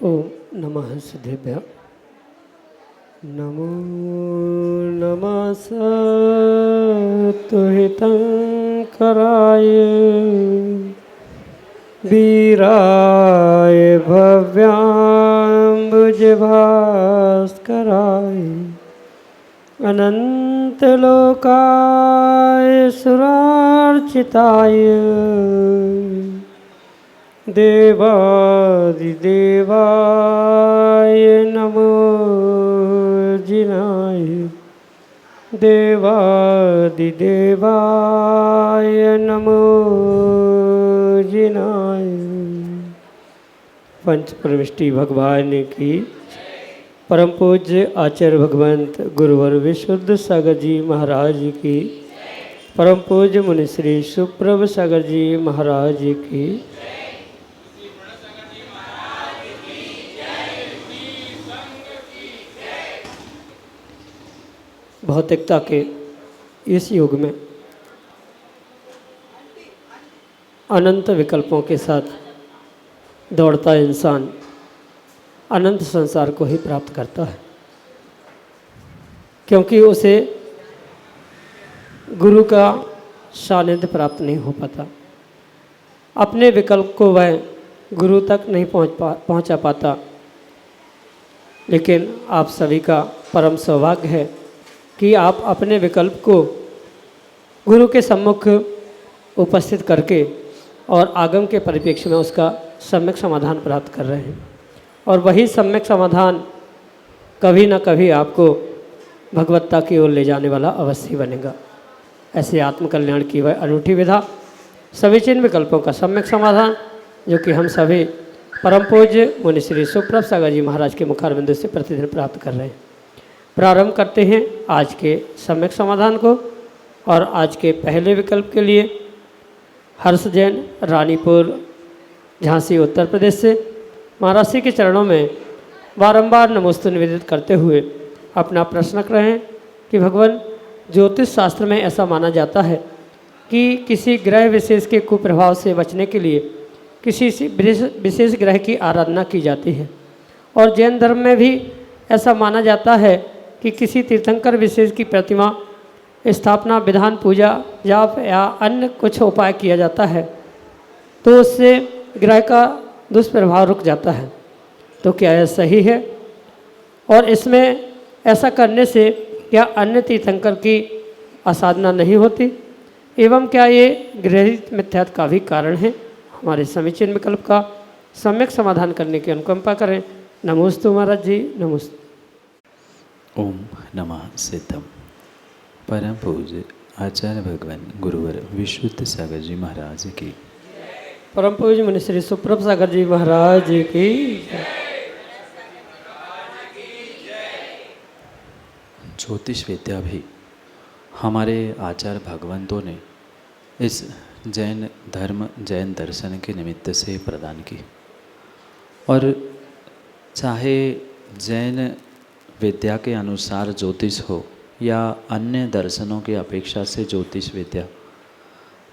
ओम नमः सिद्धेभ्य। नमो नमः सत्तुहितंकराय वीराय भव्याम्बुजभास्कराय अनंतलोकाय सुरार्चिताय देवादिदेवाय नमो जिनाय देवादिदेवाय नमो जिनाय। पंच प्रविष्टि भगवान की परम पूज्य आचार्य भगवंत गुरुवर विशुद्ध सागर जी महाराज की, परम पूज्य मुनि श्री सुप्रभ सागर जी महाराज की, भौतिकता के इस युग में अनंत विकल्पों के साथ दौड़ता इंसान अनंत संसार को ही प्राप्त करता है, क्योंकि उसे गुरु का सानिध्य प्राप्त नहीं हो पाता। अपने विकल्प को वह गुरु तक नहीं पहुंचा पाता। लेकिन आप सभी का परम सौभाग्य है कि आप अपने विकल्प को गुरु के सम्मुख उपस्थित करके और आगम के परिप्रेक्ष्य में उसका सम्यक समाधान प्राप्त कर रहे हैं। और वही सम्यक समाधान कभी न कभी आपको भगवत्ता की ओर ले जाने वाला अवश्य बनेगा। ऐसे आत्मकल्याण की वह अनूठी विधा सविचिन्न विकल्पों का सम्यक समाधान, जो कि हम सभी परम पूज्य मुनि श्री सुप्रभ सागर जी महाराज के मुखारविंद से प्रतिदिन प्राप्त कर रहे हैं। प्रारंभ करते हैं आज के सम्यक समाधान को। और आज के पहले विकल्प के लिए हर्ष जैन, रानीपुर, झांसी, उत्तर प्रदेश से महाराज जी के चरणों में बारंबार नमोस्तु निवेदित करते हुए अपना प्रश्न रख रहे हैं कि भगवान, ज्योतिष शास्त्र में ऐसा माना जाता है कि किसी ग्रह विशेष के कुप्रभाव से बचने के लिए किसी विशेष ग्रह की आराधना की जाती है। और जैन धर्म में भी ऐसा माना जाता है कि किसी तीर्थंकर विशेष की प्रतिमा स्थापना, विधान, पूजा, जाप या अन्य कुछ उपाय किया जाता है तो उससे ग्रह का दुष्प्रभाव रुक जाता है। तो क्या यह सही है? और इसमें ऐसा करने से क्या अन्य तीर्थंकर की आसाधना नहीं होती? एवं क्या ये गृहित मिथ्यात्व का भी कारण है? हमारे समीचीन विकल्प का सम्यक समाधान करने की अनुकंपा करें। नमोस्तु महाराज जी, नमोस्तु। ओम नमः सिद्धम। परम पूज्य आचार्य भगवान गुरुवर विशुद्ध सागर जी महाराज की, परम पूज्य मुनि श्री सुप्रभ सागर जी महाराज की। ज्योतिष विद्या भी हमारे आचार्य भगवंतों ने इस जैन धर्म, जैन दर्शन के निमित्त से प्रदान की। और चाहे जैन विद्या के अनुसार ज्योतिष हो या अन्य दर्शनों की अपेक्षा से ज्योतिष विद्या,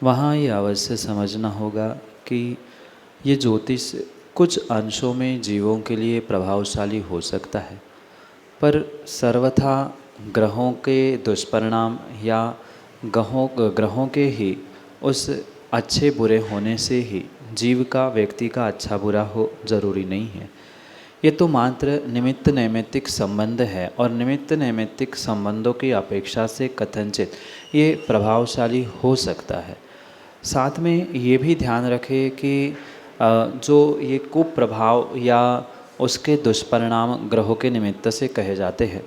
वहाँ ये अवश्य समझना होगा कि ये ज्योतिष कुछ अंशों में जीवों के लिए प्रभावशाली हो सकता है, पर सर्वथा ग्रहों के दुष्परिणाम या ग्रहों के ही उस अच्छे बुरे होने से ही जीव का, व्यक्ति का अच्छा बुरा हो जरूरी नहीं है। ये तो मात्र निमित्त नैमित्तिक संबंध है और निमित्त नैमित्तिक संबंधों की अपेक्षा से कथनचित ये प्रभावशाली हो सकता है। साथ में ये भी ध्यान रखें कि जो ये कुप्रभाव या उसके दुष्परिणाम ग्रहों के निमित्त से कहे जाते हैं,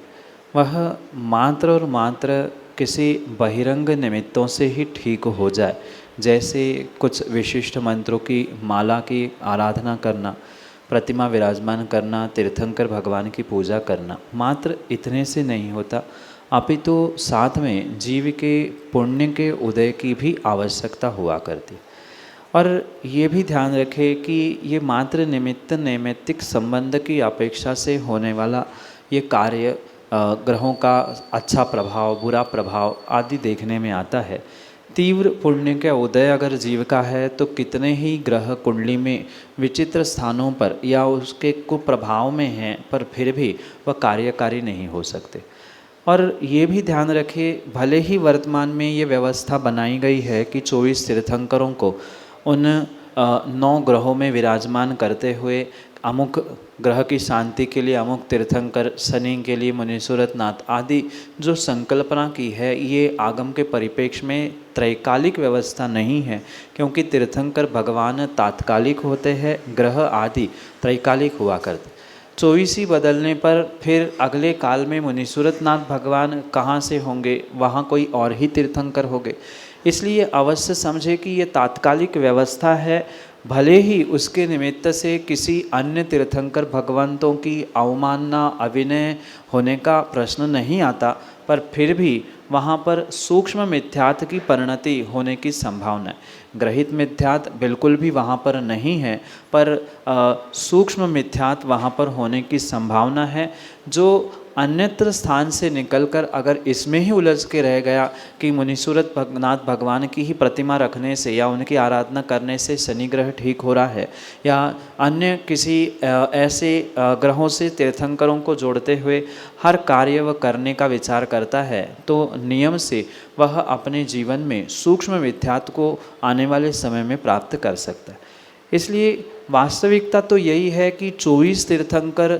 वह मात्र और मात्र किसी बहिरंग निमित्तों से ही ठीक हो जाए, जैसे कुछ विशिष्ट मंत्रों की माला की आराधना करना, प्रतिमा विराजमान करना, तीर्थंकर भगवान की पूजा करना, मात्र इतने से नहीं होता, अपितु साथ में जीव के पुण्य के उदय की भी आवश्यकता हुआ करती। और ये भी ध्यान रखें कि ये मात्र निमित्त नैमित्तिक संबंध की अपेक्षा से होने वाला ये कार्य ग्रहों का अच्छा प्रभाव, बुरा प्रभाव आदि देखने में आता है। तीव्र पुण्य के उदय अगर जीव का है तो कितने ही ग्रह कुंडली में विचित्र स्थानों पर या उसके कुप्रभाव में हैं, पर फिर भी वह कार्यकारी नहीं हो सकते। और ये भी ध्यान रखें, भले ही वर्तमान में ये व्यवस्था बनाई गई है कि 24 तीर्थंकरों को उन 9 ग्रहों में विराजमान करते हुए अमुक ग्रह की शांति के लिए अमुक तीर्थंकर, शनि के लिए मुनीश्वरत नाथ आदि जो संकल्पना की है, ये आगम के परिप्रेक्ष्य में त्रैकालिक व्यवस्था नहीं है, क्योंकि तीर्थंकर भगवान तात्कालिक होते हैं, ग्रह आदि त्रैकालिक हुआ करते। 24 ही बदलने पर फिर अगले काल में मुनीश्वरत नाथ भगवान कहाँ से होंगे, वहाँ कोई और ही तीर्थंकर होंगे। इसलिए अवश्य समझे कि ये तात्कालिक व्यवस्था है, भले ही उसके निमित्त से किसी अन्य तीर्थंकर भगवंतों की अवमानना, अविनय होने का प्रश्न नहीं आता, पर फिर भी वहाँ पर सूक्ष्म मिथ्यात्व की परिणति होने की संभावना है। ग्रहित मिथ्यात्व बिल्कुल भी वहाँ पर नहीं है, पर सूक्ष्म मिथ्यात्व वहाँ पर होने की संभावना है, जो अन्यत्र स्थान से निकलकर अगर इसमें ही उलझ के रह गया कि मुनीश्वरत नाथ भगवान की ही प्रतिमा रखने से या उनकी आराधना करने से शनि ग्रह ठीक हो रहा है, या अन्य किसी ऐसे ग्रहों से तीर्थंकरों को जोड़ते हुए हर कार्य वह करने का विचार करता है, तो नियम से वह अपने जीवन में सूक्ष्म मिथ्यात्व को आने वाले समय में प्राप्त कर सकता है। इसलिए वास्तविकता तो यही है कि 24 तीर्थंकर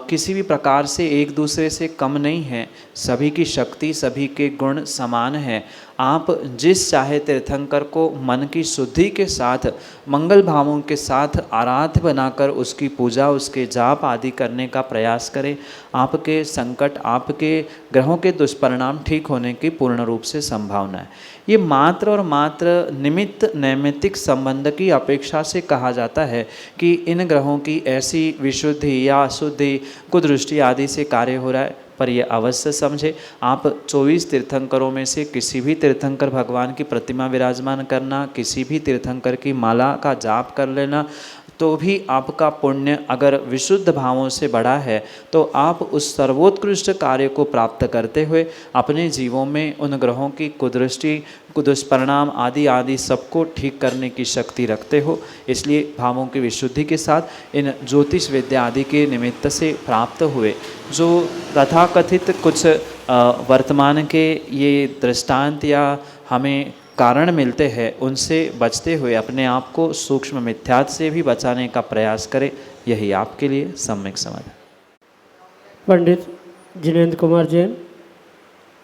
किसी भी प्रकार से एक दूसरे से कम नहीं हैं, सभी की शक्ति, सभी के गुण समान हैं। आप जिस चाहे तीर्थंकर को मन की शुद्धि के साथ, मंगल भावों के साथ आराध्य बनाकर उसकी पूजा, उसके जाप आदि करने का प्रयास करें। आपके संकट, आपके ग्रहों के दुष्परिणाम ठीक होने की पूर्ण रूप से संभावना है। ये मात्र और मात्र निमित्त नैमित्तिक संबंध की अपेक्षा से कहा जाता है कि इन ग्रहों की ऐसी विशुद्धि या अशुद्धि, कुदृष्टि आदि से कार्य हो रहा है। पर यह अवश्य समझे, आप 24 तीर्थंकरों में से किसी भी तीर्थंकर भगवान की प्रतिमा विराजमान करना, किसी भी तीर्थंकर की माला का जाप कर लेना, तो भी आपका पुण्य अगर विशुद्ध भावों से बढ़ा है, तो आप उस सर्वोत्कृष्ट कार्य को प्राप्त करते हुए अपने जीवों में उन ग्रहों की कुदृष्टि, दुष्परिणाम आदि आदि सबको ठीक करने की शक्ति रखते हो। इसलिए भावों की विशुद्धि के साथ इन ज्योतिष विद्या आदि के निमित्त से प्राप्त हुए जो तथाकथित कुछ वर्तमान के ये दृष्टांत या हमें कारण मिलते हैं, उनसे बचते हुए अपने आप को सूक्ष्म मिथ्यात्व से भी बचाने का प्रयास करें। यही आपके लिए सम्यक समाधान। पंडित जिनेंद्र कुमार जैन,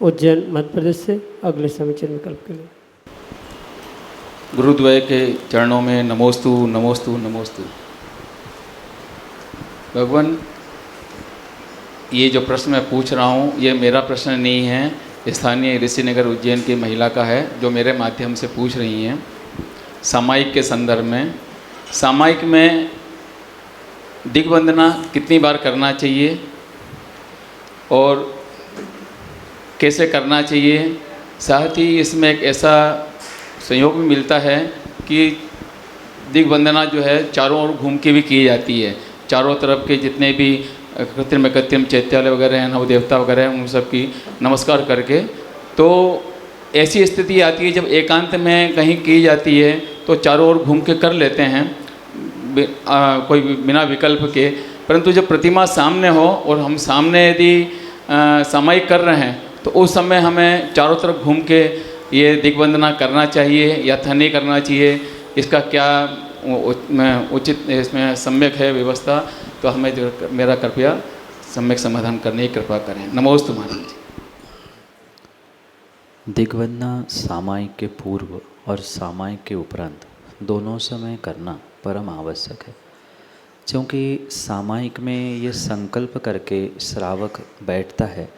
उज्जैन, मध्य प्रदेश से अगले समीचीन विकल्प के लिए। गुरुद्वय के चरणों में नमोस्तु नमोस्तु नमोस्तु। भगवान, ये जो प्रश्न मैं पूछ रहा हूँ, ये मेरा प्रश्न नहीं है, स्थानीय ऋषिनगर उज्जैन की महिला का है, जो मेरे माध्यम से पूछ रही हैं। सामायिक के संदर्भ में, सामायिक में दिग्वंदना कितनी बार करना चाहिए और कैसे करना चाहिए। साथ ही इसमें एक ऐसा संयोग भी मिलता है कि दिग्वंदना जो है चारों ओर घूम के भी की जाती है। चारों तरफ के जितने भी कृत्रिम चैत्यालय वगैरह हैं, नवदेवता वगैरह हैं, उन सब की नमस्कार करके। तो ऐसी स्थिति आती है जब एकांत में कहीं की जाती है तो चारों ओर घूम के कर लेते हैं कोई बिना विकल्प के। परंतु जब प्रतिमा सामने हो और हम सामने यदि सामायिक कर रहे हैं तो उस समय हमें चारों तरफ घूम के ये दिग्वंदना करना चाहिए या नहीं करना चाहिए, इसका क्या उचित इसमें सम्यक है व्यवस्था, तो हमें जो मेरा कृपया सम्यक समाधान करने की कृपा करें। नमोस्तु महाराज जी। दिग्वंदना सामायिक के पूर्व और सामायिक के उपरांत दोनों समय करना परम आवश्यक है, क्योंकि सामायिक में ये संकल्प करके श्रावक बैठता है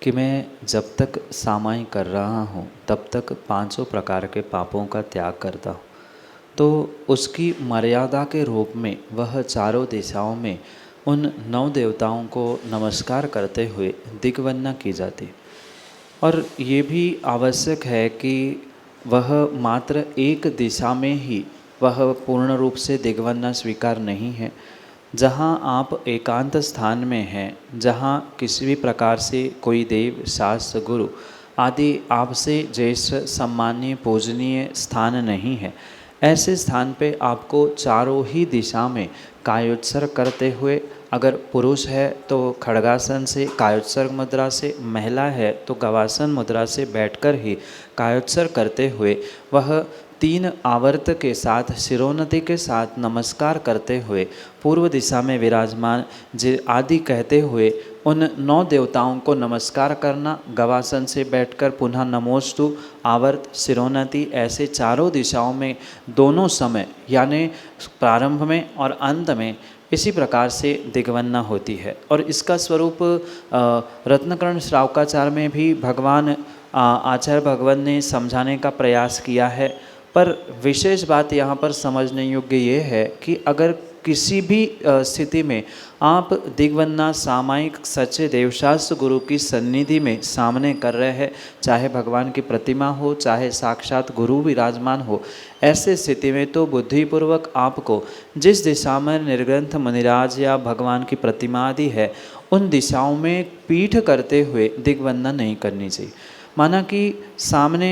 कि मैं जब तक सामाई कर रहा हूँ तब तक पांचों प्रकार के पापों का त्याग करता हूँ, तो उसकी मर्यादा के रूप में वह चारों दिशाओं में उन 9 देवताओं को नमस्कार करते हुए दिग्वंदना की जाती। और ये भी आवश्यक है कि वह मात्र एक दिशा में ही वह पूर्ण रूप से दिग्वंदना स्वीकार नहीं है। जहाँ आप एकांत स्थान में हैं, जहाँ किसी भी प्रकार से कोई देव, शास्त्र, गुरु आदि आपसे ज्येष्ठ, सम्मानीय, पूजनीय स्थान नहीं है, ऐसे स्थान पे आपको चारों ही दिशा में कायोत्सर्ग करते हुए, अगर पुरुष है तो खड्गासन से कायोत्सर्ग मुद्रा से, महिला है तो गवासन मुद्रा से बैठकर ही कायोत्सर्ग करते हुए वह 3 आवर्त के साथ शिरोन्नति के साथ नमस्कार करते हुए पूर्व दिशा में विराजमान आदि कहते हुए उन 9 देवताओं को नमस्कार करना, गवासन से बैठकर पुनः नमोस्तु, आवर्त, शिरोन्नति, ऐसे चारों दिशाओं में दोनों समय यानी प्रारंभ में और अंत में इसी प्रकार से दिग्वंदना होती है। और इसका स्वरूप रत्नकर्ण श्रावकाचार्य में भी भगवान आचार्य भगवान ने समझाने का प्रयास किया है। पर विशेष बात यहाँ पर समझने योग्य ये है कि अगर किसी भी स्थिति में आप दिग्वंदना सामायिक सच्चे देवशास्त्र गुरु की सन्निधि में सामने कर रहे हैं, चाहे भगवान की प्रतिमा हो, चाहे साक्षात गुरु विराजमान हो, ऐसे स्थिति में तो बुद्धिपूर्वक आपको जिस दिशा में निर्ग्रंथ मुनिराज या भगवान की प्रतिमा आदि है उन दिशाओं में पीठ करते हुए दिग्वंदना नहीं करनी चाहिए। माना कि सामने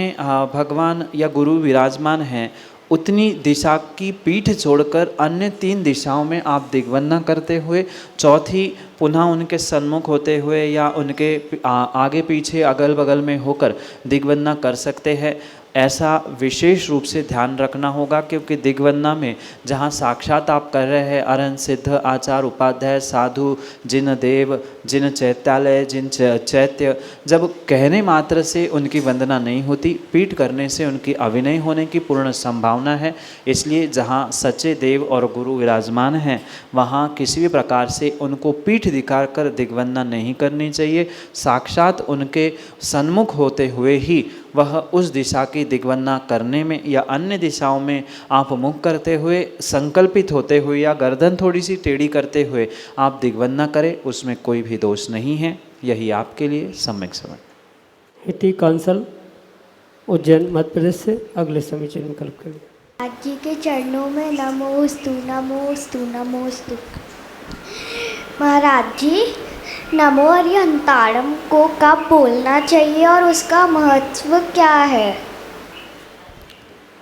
भगवान या गुरु विराजमान हैं, उतनी दिशा की पीठ छोड़कर अन्य 3 दिशाओं में आप दिग्वंदना करते हुए चौथी पुनः उनके सन्मुख होते हुए या उनके आगे पीछे अगल बगल में होकर दिग्वंदना कर सकते हैं। ऐसा विशेष रूप से ध्यान रखना होगा, क्योंकि दिग्वंदना में जहाँ साक्षात आप कर रहे हैं अरहंत, सिद्ध, आचार्य, उपाध्याय, साधु, जिन देव, जिन चैत्यालय, जिन चैत्य, जब कहने मात्र से उनकी वंदना नहीं होती, पीठ करने से उनकी अविनय होने की पूर्ण संभावना है। इसलिए जहाँ सच्चे देव और गुरु विराजमान हैं वहाँ किसी भी प्रकार से उनको पीठ दिखाकर दिग्वंदना नहीं करनी चाहिए। साक्षात उनके सन्मुख होते हुए ही वह उस दिशा की दिग्वंदना करने में या अन्य दिशाओं में आप मुख करते हुए, संकल्पित होते हुए या गर्दन थोड़ी सी टेढ़ी करते हुए आप दिग्वंदना करें, उसमें कोई भी दोष नहीं है। यही आपके लिए सम्यक समझ। हिटी कांसल उज्जैन मध्य प्रदेश से अगले समीचीन विकल्प के लिए। आज जी के चरणों में नमोस्तु नमोस्तु नमोस्तु। महाराज जी, नमो अरिहंताणम को कब बोलना चाहिए और उसका महत्व क्या है?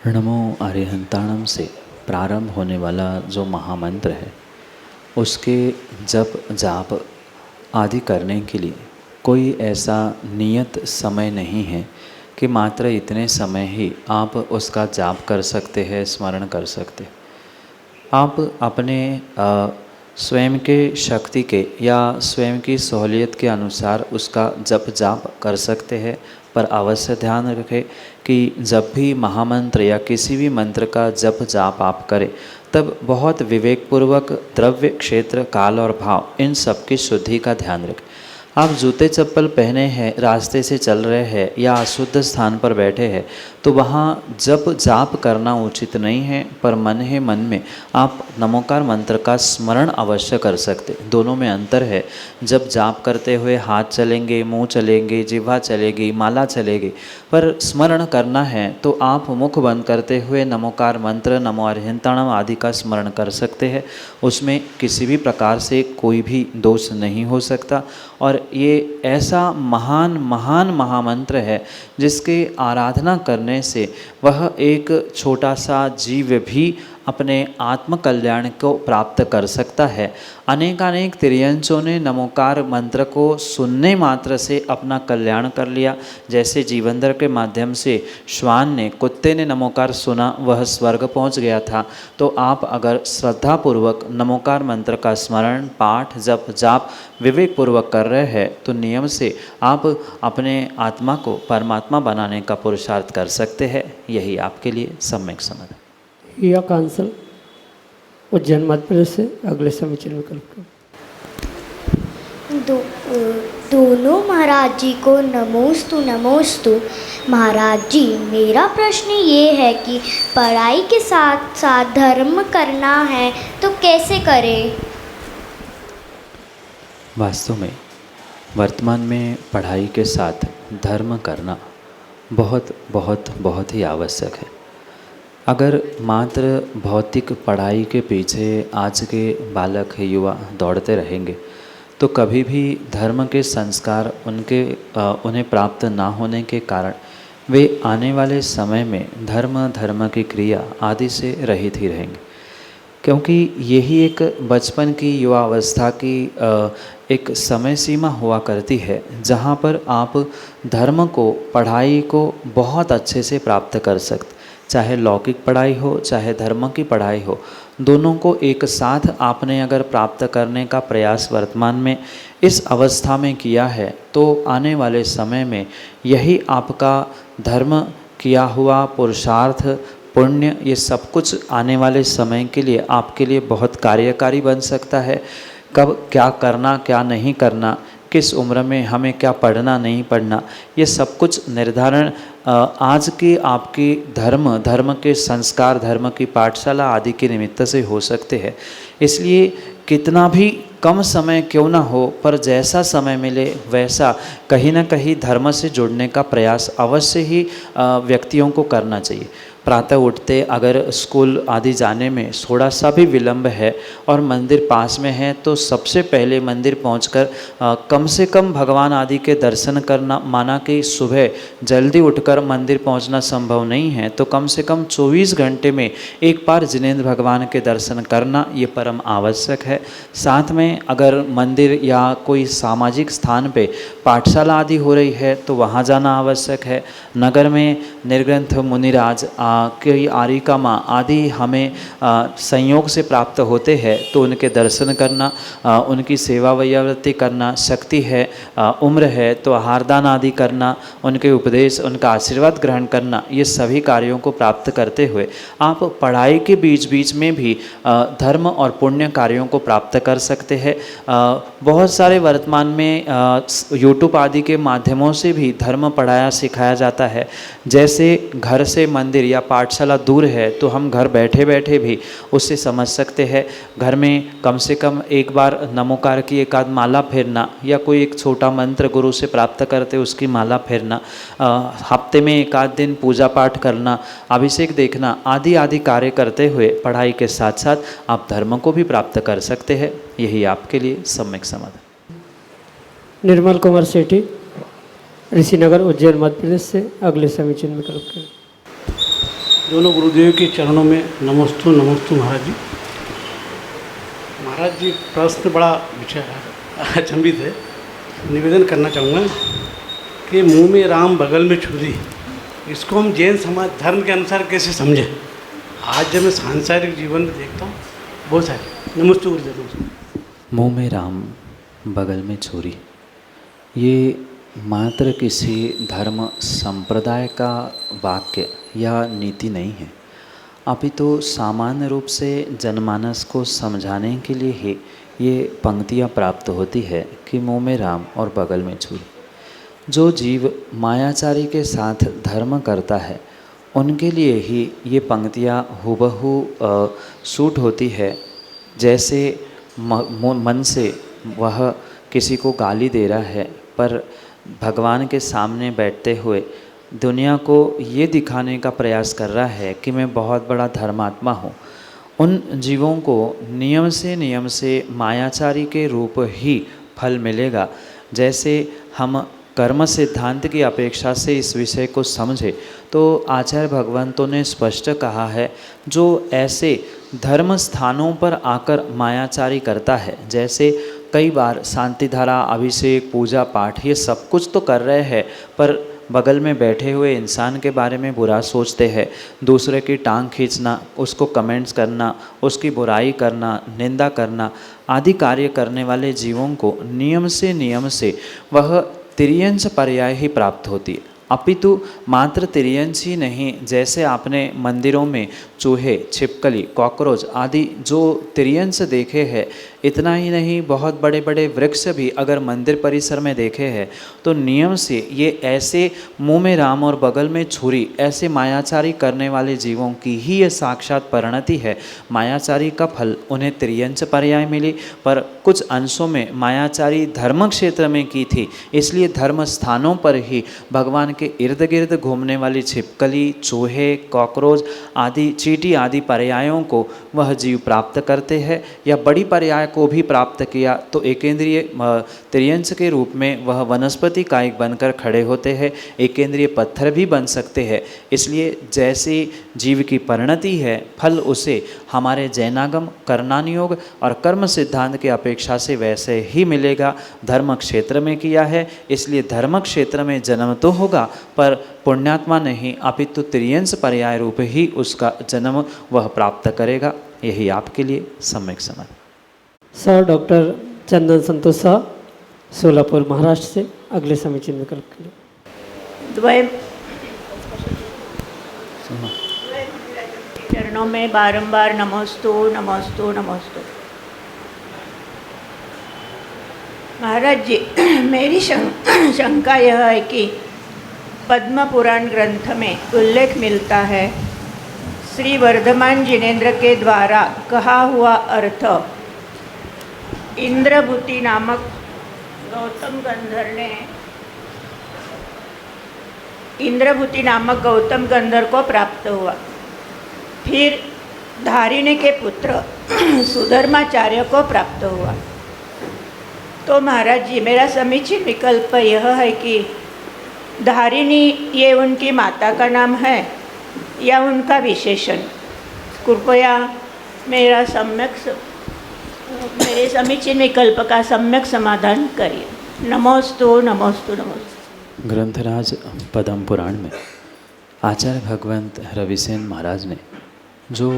नमो अरिहंताणम से प्रारंभ होने वाला जो महामंत्र है उसके जप जाप आदि करने के लिए कोई ऐसा नियत समय नहीं है कि मात्र इतने समय ही आप उसका जाप कर सकते हैं, स्मरण कर सकते। आप अपने स्वयं के शक्ति के या स्वयं की सहूलियत के अनुसार उसका जप जाप कर सकते हैं, पर अवश्य ध्यान रखें कि जब भी महामंत्र या किसी भी मंत्र का जप जाप आप करें तब बहुत विवेकपूर्वक द्रव्य, क्षेत्र, काल और भाव इन सब की शुद्धि का ध्यान रखें। आप जूते चप्पल पहने हैं, रास्ते से चल रहे हैं या अशुद्ध स्थान पर बैठे हैं तो वहाँ जप जाप करना उचित नहीं है, पर मन है मन में आप नमोकार मंत्र का स्मरण अवश्य कर सकते। दोनों में अंतर है। जब जाप करते हुए हाथ चलेंगे, मुंह चलेंगे, जिह्वा चलेगी, माला चलेगी, पर स्मरण करना है तो आप मुख बंद करते हुए नमोकार मंत्र, नमो अरिहंताणम आदि का स्मरण कर सकते हैं। उसमें किसी भी प्रकार से कोई भी दोष नहीं हो सकता। और ये ऐसा महान महान महामंत्र है जिसके आराधना करने से वह एक छोटा सा जीव भी अपने आत्म कल्याण को प्राप्त कर सकता है। अनेकानेक तिर्यंचों ने नमोकार मंत्र को सुनने मात्र से अपना कल्याण कर लिया। जैसे जीवंदर के माध्यम से श्वान ने, कुत्ते ने नमोकार सुना, वह स्वर्ग पहुंच गया था। तो आप अगर श्रद्धापूर्वक नमोकार मंत्र का स्मरण, पाठ, जप जाप विवेकपूर्वक कर रहे हैं तो नियम से आप अपने आत्मा को परमात्मा बनाने का पुरुषार्थ कर सकते हैं। यही आपके लिए सम्यक समझ। या कांसल उज्जैन मध्य प्रदेश से अगले समीचीन विकल्प के। दोनों महाराज जी को नमोस्तु नमोस्तु। महाराज जी, मेरा प्रश्न ये है कि पढ़ाई के साथ साथ धर्म करना है तो कैसे करें? वास्तव में वर्तमान में पढ़ाई के साथ धर्म करना बहुत बहुत बहुत ही आवश्यक है। अगर मात्र भौतिक पढ़ाई के पीछे आज के बालक युवा दौड़ते रहेंगे तो कभी भी धर्म के संस्कार उन्हें प्राप्त ना होने के कारण वे आने वाले समय में धर्म की क्रिया आदि से रहित ही रहेंगे। क्योंकि यही एक बचपन की युवा अवस्था की एक समय सीमा हुआ करती है जहाँ पर आप धर्म को, पढ़ाई को बहुत अच्छे से प्राप्त कर सकते। चाहे लौकिक पढ़ाई हो चाहे धर्म की पढ़ाई हो, दोनों को एक साथ आपने अगर प्राप्त करने का प्रयास वर्तमान में इस अवस्था में किया है तो आने वाले समय में यही आपका धर्म किया हुआ पुरुषार्थ, पुण्य, ये सब कुछ आने वाले समय के लिए आपके लिए बहुत कार्यकारी बन सकता है। कब क्या करना क्या नहीं करना, किस उम्र में हमें क्या पढ़ना नहीं पढ़ना, ये सब कुछ निर्धारण आज के आपके धर्म के संस्कार, धर्म की पाठशाला आदि के निमित्त से हो सकते हैं। इसलिए कितना भी कम समय क्यों ना हो, पर जैसा समय मिले वैसा कहीं ना कहीं धर्म से जुड़ने का प्रयास अवश्य ही व्यक्तियों को करना चाहिए। प्रातः उठते अगर स्कूल आदि जाने में थोड़ा सा भी विलंब है और मंदिर पास में है तो सबसे पहले मंदिर पहुंचकर कम से कम भगवान आदि के दर्शन करना। माना कि सुबह जल्दी उठकर मंदिर पहुंचना संभव नहीं है तो कम से कम 24 घंटे में एक बार जिनेंद्र भगवान के दर्शन करना ये परम आवश्यक है। साथ में अगर मंदिर या कोई सामाजिक स्थान पे पाठशाला आदि हो रही है तो वहाँ जाना आवश्यक है। नगर में निर्ग्रंथ मुनिराज कोई आरिका माँ आदि हमें संयोग से प्राप्त होते हैं तो उनके दर्शन करना, उनकी सेवा वैयावृत्ति करना, शक्ति है, उम्र है तो आहारदान आदि करना, उनके उपदेश, उनका आशीर्वाद ग्रहण करना, ये सभी कार्यों को प्राप्त करते हुए आप पढ़ाई के बीच बीच में भी धर्म और पुण्य कार्यों को प्राप्त कर सकते हैं। बहुत सारे वर्तमान में यूट्यूब आदि के माध्यमों से भी धर्म पढ़ाया सिखाया जाता है। जैसे घर से मंदिर या पाठशाला दूर है तो हम घर बैठे बैठे भी उससे समझ सकते हैं। घर में कम से कम एक बार नमोकार की एक आध माला फेरना या कोई एक छोटा मंत्र गुरु से प्राप्त करते उसकी माला फेरना, हफ्ते में एक आध दिन पूजा पाठ करना, अभिषेक देखना आदि आदि कार्य करते हुए पढ़ाई के साथ साथ आप धर्म को भी प्राप्त कर सकते हैं। यही आपके लिए सम्यक समाधान। निर्मल कुमार सेठी, ऋषिनगर, उज्जैन, मध्य प्रदेश से अगले समीचीन में कल्प करें। दोनों गुरुदेव के चरणों में नमोस्तु नमोस्तु। महाराज जी, महाराज जी, प्रश्न बड़ा विषय अचंभित है। निवेदन करना चाहूँगा कि मुंह में राम बगल में छुरी, इसको हम जैन समाज धर्म के अनुसार कैसे समझें? आज जब मैं सांसारिक जीवन में देखता हूँ बहुत सारे। नमस्ते गुरुदेव। मुंह में राम बगल में छुरी, ये मात्र किसी धर्म संप्रदाय का वाक्य या नीति नहीं है, अपितु सामान्य रूप से जनमानस को समझाने के लिए ही ये पंक्तियाँ प्राप्त होती है कि मुंह में राम और बगल में छुरी। जो जीव मायाचारी के साथ धर्म करता है उनके लिए ही ये पंक्तियाँ हूबहू सूट होती है। जैसे मन से वह किसी को गाली दे रहा है पर भगवान के सामने बैठते हुए दुनिया को ये दिखाने का प्रयास कर रहा है कि मैं बहुत बड़ा धर्मात्मा हूँ। उन जीवों को नियम से मायाचारी के रूप ही फल मिलेगा। जैसे हम कर्म सिद्धांत की अपेक्षा से इस विषय को समझे तो आचार्य भगवंतों ने स्पष्ट कहा है, जो ऐसे धर्म स्थानों पर आकर मायाचारी करता है, जैसे कई बार शांति धारा, अभिषेक, पूजा पाठ ये सब कुछ तो कर रहे हैं पर बगल में बैठे हुए इंसान के बारे में बुरा सोचते हैं, दूसरे की टांग खींचना, उसको कमेंट्स करना, उसकी बुराई करना, निंदा करना आदि कार्य करने वाले जीवों को नियम से वह तिर्यंश पर्याय ही प्राप्त होती है। अपितु मात्र तिर्यंश ही नहीं, जैसे आपने मंदिरों में चूहे, छिपकली, कॉकरोच आदि जो तिर्यंश देखे हैं, इतना ही नहीं, बहुत बड़े बड़े वृक्ष भी अगर मंदिर परिसर में देखे हैं तो नियम से ये ऐसे मुंह में राम और बगल में छुरी ऐसे मायाचारी करने वाले जीवों की ही ये साक्षात परिणति है। मायाचारी का फल उन्हें त्रियंच पर्याय मिली, पर कुछ अंशों में मायाचारी धर्म क्षेत्र में की थी, इसलिए धर्म स्थानों पर ही भगवान के इर्द गिर्द घूमने वाली छिपकली, चूहे, कॉकरोच आदि, चींटी आदि पर्यायों को वह जीव प्राप्त करते हैं, या बड़ी पर्याय को भी प्राप्त किया तो एकेंद्रीय त्रियंच के रूप में वह वनस्पति कायिक बनकर खड़े होते हैं, एकेंद्रीय पत्थर भी बन सकते हैं। इसलिए जैसे जीव की परिणति है, फल उसे हमारे जैनागम, कर्णानुयोग और कर्म सिद्धांत की अपेक्षा से वैसे ही मिलेगा। धर्म क्षेत्र में किया है इसलिए धर्म क्षेत्र में जन्म तो होगा, पर पुण्यात्मा नहीं अपितु त्रियंश पर्याय रूप ही उसका जन्म वह प्राप्त करेगा। यही आपके लिए सम्यक समझ। सर डॉक्टर चंदन संतोष शाह, सोलापुर, महाराष्ट्र से अगले समीचीन विकल्प के लिए। द्वय चरणों में बारंबार नमोस्तु नमोस्तु नमोस्तु। महाराज जी, मेरी शंका यह है कि पद्म पुराण ग्रंथ में उल्लेख मिलता है, श्री वर्धमान जिनेन्द्र के द्वारा कहा हुआ अर्थ इंद्रभूति नामक गौतम गंधर को प्राप्त हुआ। फिर धारिणी के पुत्र सुधर्माचार्य को प्राप्त हुआ। तो महाराज जी, मेरा समीचीन विकल्प यह है कि धारिणी ये उनकी माता का नाम है या उनका विशेषण। कृपया मेरे समीचीन विकल्प का सम्यक समाधान करिए। नमोस्तु नमोस्तु नमोस्तु। ग्रंथराज पद्म पुराण में आचार्य भगवंत रविसेन महाराज ने जो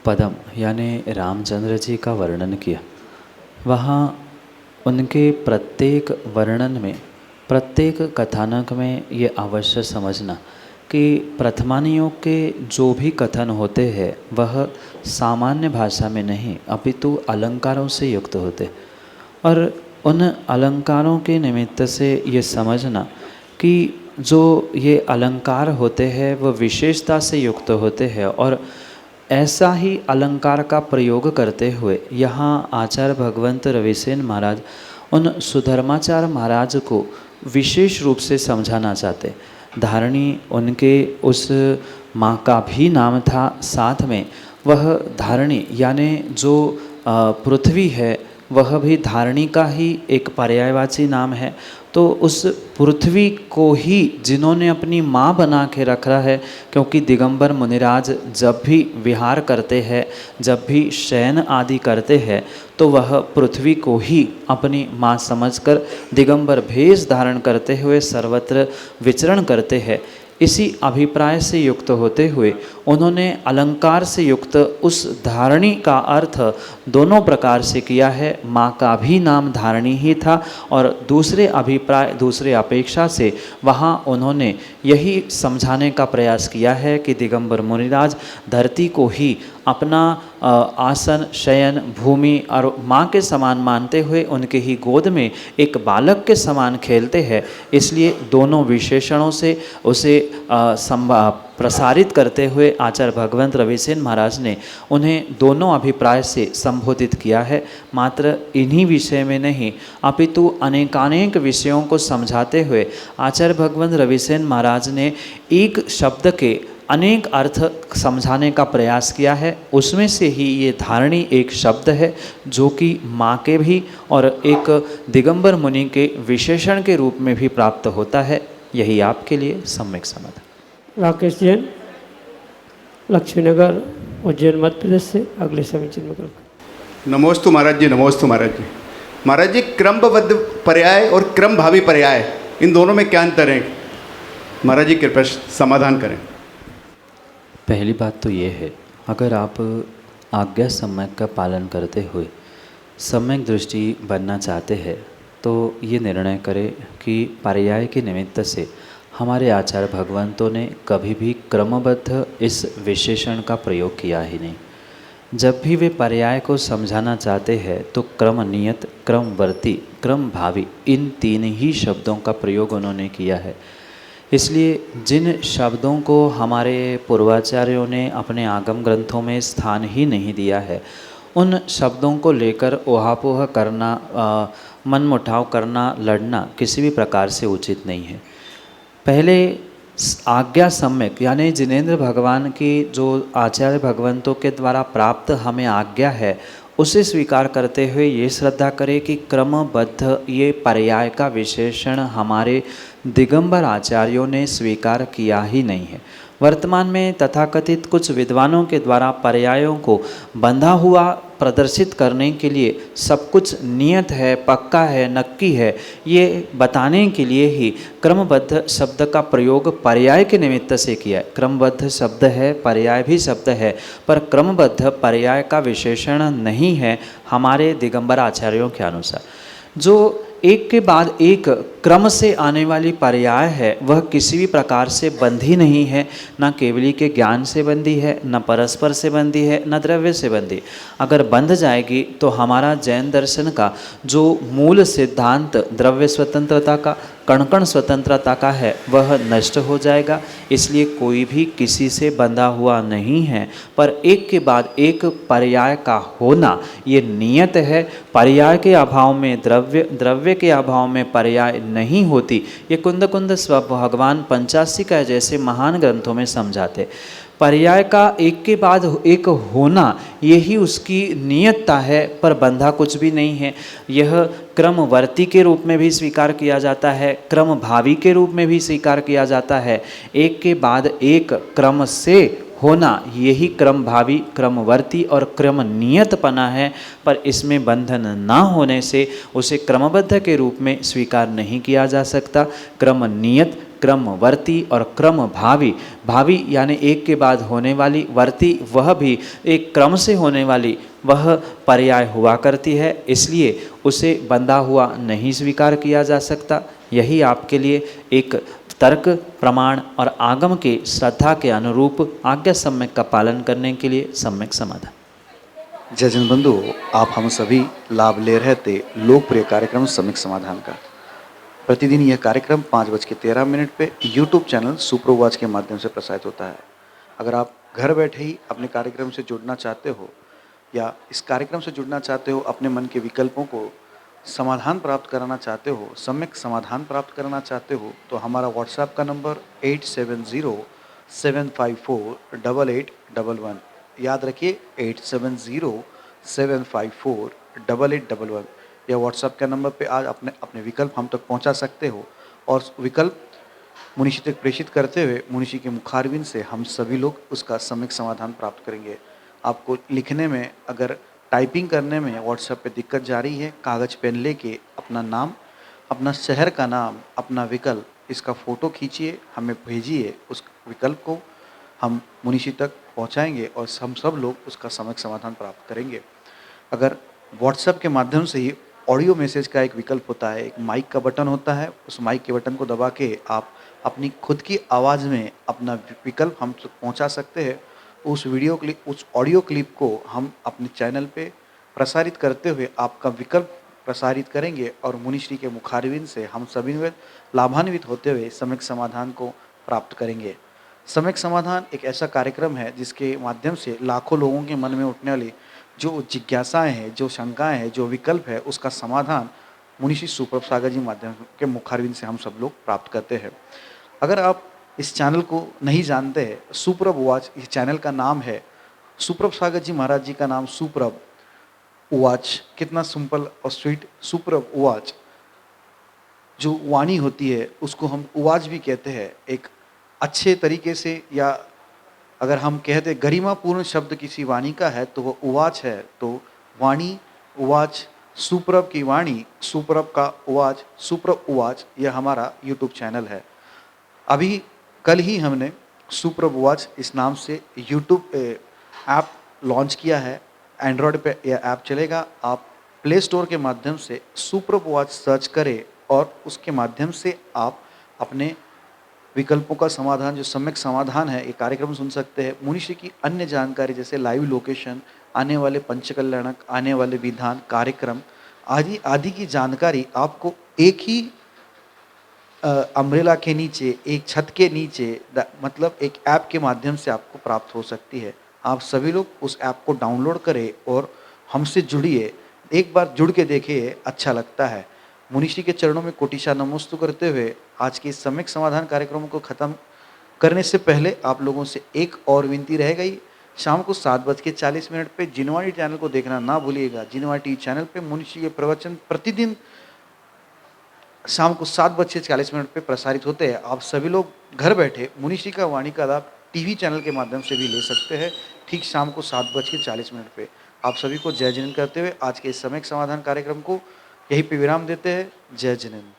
पद्म यानी रामचंद्र जी का वर्णन किया, वहाँ उनके प्रत्येक वर्णन में, प्रत्येक कथानक में ये अवश्य समझना कि प्रथमानुयोग के जो भी कथन होते हैं वह सामान्य भाषा में नहीं अपितु अलंकारों से युक्त होते, और उन अलंकारों के निमित्त से ये समझना कि जो ये अलंकार होते हैं वह विशेषता से युक्त होते हैं, और ऐसा ही अलंकार का प्रयोग करते हुए यहाँ आचार्य भगवंत रविसेन महाराज उन सुधर्माचार्य महाराज को विशेष रूप से समझाना चाहते। धारिणी उनके उस माँ का भी नाम था, साथ में वह धारिणी यानी जो पृथ्वी है वह भी धारिणी का ही एक पर्यायवाची नाम है। तो उस पृथ्वी को ही जिन्होंने अपनी माँ बना के रखा है, क्योंकि दिगंबर मुनिराज जब भी विहार करते हैं, जब भी शयन आदि करते हैं, तो वह पृथ्वी को ही अपनी माँ समझकर दिगंबर भेष धारण करते हुए सर्वत्र विचरण करते हैं। इसी अभिप्राय से युक्त होते हुए उन्होंने अलंकार से युक्त उस धारिणी का अर्थ दोनों प्रकार से किया है। माँ का भी नाम धारिणी ही था, और दूसरे अभिप्राय, दूसरे अपेक्षा से वहाँ उन्होंने यही समझाने का प्रयास किया है कि दिगंबर मुनिराज धरती को ही अपना आसन, शयन, भूमि और माँ के समान मानते हुए उनके ही गोद में एक बालक के समान खेलते हैं। इसलिए दोनों विशेषणों से उसे प्रसारित करते हुए आचार्य भगवंत रविसेन महाराज ने उन्हें दोनों अभिप्राय से संबोधित किया है। मात्र इन्हीं विषय में नहीं अपितु अनेकानेक विषयों को समझाते हुए आचार्य भगवंत रविसेन महाराज ने एक शब्द के अनेक अर्थ समझाने का प्रयास किया है। उसमें से ही ये धारिणी एक शब्द है जो कि माँ के भी और एक दिगंबर मुनि के विशेषण के रूप में भी प्राप्त होता है। यही आपके लिए सम्यक समाधान। राकेश जैन, लक्ष्मीनगर, उज्जैन, मध्य प्रदेश से अगले समीचीन विकल्प। नमोस्तु महाराज जी, नमोस्तु महाराज जी। महाराज जी, क्रमबद्ध पर्याय और क्रम भावी पर्याय, इन दोनों में क्या अंतर है? महाराज जी कृपया समाधान करें। पहली बात तो ये है, अगर आप आज्ञा सम्यक का पालन करते हुए सम्यक दृष्टि बनना चाहते हैं तो ये निर्णय करें कि पर्याय के निमित्त से हमारे आचार्य भगवंतों ने कभी भी क्रमबद्ध इस विशेषण का प्रयोग किया ही नहीं। जब भी वे पर्याय को समझाना चाहते हैं तो क्रम नियत, क्रमवर्ती, क्रम भावी, इन तीन ही शब्दों का प्रयोग उन्होंने किया है। इसलिए जिन शब्दों को हमारे पूर्वाचार्यों ने अपने आगम ग्रंथों में स्थान ही नहीं दिया है, उन शब्दों को लेकर ओहापोह करना, मनमुटाव करना, लड़ना किसी भी प्रकार से उचित नहीं है। पहले आज्ञा सम्यक यानी जिनेंद्र भगवान की जो आचार्य भगवंतों के द्वारा प्राप्त हमें आज्ञा है, उसे स्वीकार करते हुए ये श्रद्धा करें कि क्रमबद्ध ये पर्याय का विशेषण हमारे दिगंबर आचार्यों ने स्वीकार किया ही नहीं है। वर्तमान में तथाकथित कुछ विद्वानों के द्वारा पर्यायों को बंधा हुआ प्रदर्शित करने के लिए सब कुछ नियत है, पक्का है, नक्की है, ये बताने के लिए ही क्रमबद्ध शब्द का प्रयोग पर्याय के निमित्त से किया है। क्रमबद्ध शब्द है, पर्याय भी शब्द है, पर क्रमबद्ध पर्याय का विशेषण नहीं है हमारे दिगंबर आचार्यों के अनुसार। जो एक के बाद एक क्रम से आने वाली पर्याय है वह किसी भी प्रकार से बंधी नहीं है, न केवली के ज्ञान से बंधी है, न परस्पर से बंधी है, न द्रव्य से बंधी। अगर बंध जाएगी तो हमारा जैन दर्शन का जो मूल सिद्धांत द्रव्य स्वतंत्रता का, कण स्वतंत्रता का है, वह नष्ट हो जाएगा। इसलिए कोई भी किसी से बंधा हुआ नहीं है, पर एक के बाद एक पर्याय का होना ये नियत है। पर्याय के अभाव में द्रव्य, द्रव्य के अभाव में पर्याय नहीं होती। ये कुंद कुंद स्व भगवान पंचासिका जैसे महान ग्रंथों में समझाते। पर्याय का एक के बाद एक होना यही उसकी नियतता है, पर बंधा कुछ भी नहीं है। यह क्रमवर्ती के रूप में भी स्वीकार किया जाता है, क्रम भावी के रूप में भी स्वीकार किया जाता है। एक के बाद एक क्रम से होना यही क्रम भावी, क्रमवर्ती और क्रम नियतपना है, पर इसमें बंधन ना होने से उसे क्रमबद्ध के रूप में स्वीकार नहीं किया जा सकता। क्रम नियत, क्रमवर्ती और क्रम भावी, भावी यानी एक के बाद होने वाली, वर्ती वह भी एक क्रम से होने वाली, वह पर्याय हुआ करती है, इसलिए उसे बंधा हुआ नहीं स्वीकार किया जा सकता। यही आपके लिए एक तर्क, प्रमाण और आगम के श्रद्धा के अनुरूप आज्ञा सम्यक का पालन करने के लिए सम्यक समाधान। जय जन बंधु, आप हम सभी लाभ ले रहे थे लोकप्रिय कार्यक्रम सम्यक समाधान का। प्रतिदिन यह कार्यक्रम 5:13 पे यूट्यूब चैनल सुप्रवाच के माध्यम से प्रसारित होता है। अगर आप घर बैठे ही अपने कार्यक्रम से जुड़ना चाहते हो या इस कार्यक्रम से जुड़ना चाहते हो, अपने मन के विकल्पों को समाधान प्राप्त कराना चाहते हो, सम्यक समाधान प्राप्त करना चाहते हो, तो हमारा व्हाट्सएप का नंबर 8707548811। याद रखिए 8707548811। यह व्हाट्सएप के नंबर पे आज अपने विकल्प हम तक पहुंचा सकते हो और विकल्प मुनिषी तक प्रेषित करते हुए मुनिषी के मुखारविंद से हम सभी लोग उसका सम्यक समाधान प्राप्त करेंगे। आपको लिखने में, अगर टाइपिंग करने में व्हाट्सएप पे दिक्कत जा रही है, कागज़ पेन लेके अपना नाम, अपना शहर का नाम, अपना विकल्प, इसका फ़ोटो खींचिए, हमें भेजिए। उस विकल्प को हम मुनिषी तक पहुंचाएंगे और हम सब लोग उसका सम्यक समाधान प्राप्त करेंगे। अगर व्हाट्सएप के माध्यम से ही ऑडियो मैसेज का एक विकल्प होता है, एक माइक का बटन होता है, उस माइक के बटन को दबा के आप अपनी खुद की आवाज़ में अपना विकल्प हम तक पहुँचा सकते हैं। उस वीडियो क्लिप, उस ऑडियो क्लिप को हम अपने चैनल पे प्रसारित करते हुए आपका विकल्प प्रसारित करेंगे और मुनिश्री के मुखारविंद से हम सभी लाभान्वित होते हुए सम्यक समाधान को प्राप्त करेंगे। सम्यक समाधान एक ऐसा कार्यक्रम है जिसके माध्यम से लाखों लोगों के मन में उठने वाली जो जिज्ञासाएं हैं, जो शंकाएं हैं, जो विकल्प है, उसका समाधान मुनिश्री सुप्रभ सागर जी माध्यम के मुखारविंद से हम सब लोग प्राप्त करते हैं। अगर आप इस चैनल को नहीं जानते हैं, सुप्रभ उवाच इस चैनल का नाम है। सुप्रभ सागर जी महाराज जी का नाम सुप्रभ उवाच, कितना सिंपल और स्वीट। सुप्रभ उवाच, जो वाणी होती है उसको हम उवाच भी कहते हैं। एक अच्छे तरीके से, या अगर हम कहते गरिमापूर्ण शब्द किसी वाणी का है तो वो उवाच है। तो वाणी, उवाच, सुप्रभ की वाणी, सुप्रभ का उवाच, सुप्रभ उवाच, यह हमारा यूट्यूब चैनल है। अभी कल ही हमने सुप्रभ उवाच इस नाम से यूट्यूब ऐप लॉन्च किया है। एंड्रॉयड पे यह ऐप चलेगा। आप प्ले स्टोर के माध्यम से सुप्रभ उवाच सर्च करें और उसके माध्यम से आप अपने विकल्पों का समाधान, जो सम्यक समाधान है, ये कार्यक्रम सुन सकते हैं। मुनिश्री की अन्य जानकारी जैसे लाइव लोकेशन, आने वाले पंचकल्याणक, आने वाले विधान, कार्यक्रम आदि आदि की जानकारी आपको एक ही अम्ब्रेला के नीचे, एक छत के नीचे, मतलब एक ऐप के माध्यम से आपको प्राप्त हो सकती है। आप सभी लोग उस ऐप को डाउनलोड करें और हमसे जुड़िए, एक बार जुड़ के देखिए, अच्छा लगता है। मुनिश्री के चरणों में कोटिशा नमोस्तु करते हुए आज के इस सम्यक समाधान कार्यक्रम को ख़त्म करने से पहले आप लोगों से एक और विनती रह गई। शाम को 7:40 पे जिनवाणी चैनल को देखना ना भूलिएगा। जिनवाणी चैनल पे मुनिश्री के प्रवचन प्रतिदिन शाम को 7:40 पे प्रसारित होते हैं। आप सभी लोग घर बैठे मुनिश्री का वाणी का लाभ टीवी चैनल के माध्यम से भी ले सकते हैं, ठीक शाम को 7:40 पे। आप सभी को जय जिनेंद्र करते हुए आज के इस सम्यक समाधान कार्यक्रम को यहीं पे विराम देते हैं। जय जिनेंद्र।